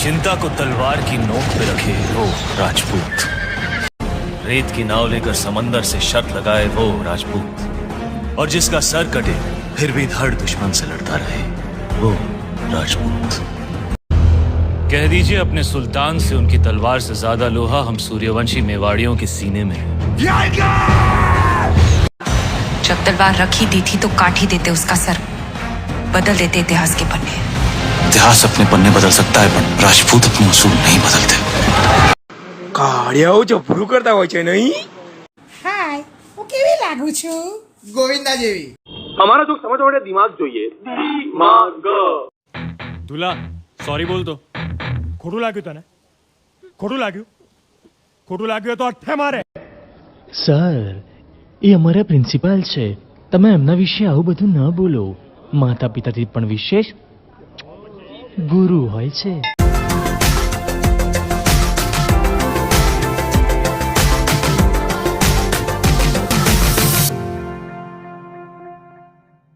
चिंता को तलवार की नोक पे रखे वो राजपूत, रेत की नाव लेकर समंदर से शर्त लगाए वो राजपूत, और जिसका सर कटे फिर भी धड़ दुश्मन से लड़ता रहे वो राजपूत। कह दीजिए अपने सुल्तान से उनकी तलवार से ज्यादा लोहा हम सूर्यवंशी मेवाड़ियों के सीने में है। जब तलवार रखी दी थी तो काट ही देते उसका सर, बदल देते इतिहास के पन्ने। इतिहास अपने पन्ने बदल सकता है पर राजपूत अपने उसूल नहीं बदलते। કાળિયાઓ જબરું કરતા હોય છે નહીં? હાય, હું કેવી લાગુ છું? ગોવિંદા જેવી. અમારા જોક સમજવા માટે દિમાગ જોઈએ. દિમાગ. દુલા સોરી બોલ તો. ખોટું લાગ્યું તને? ખોટું લાગ્યું? ખોટું લાગ્યું તો અઠ્ઠે મારે. સર, એ અમારા પ્રિન્સિપાલ છે. તમે એમના વિશે આવું બધું ન બોલો. માતા પિતાથી પણ વિશેષ ગુરુ હોય છે.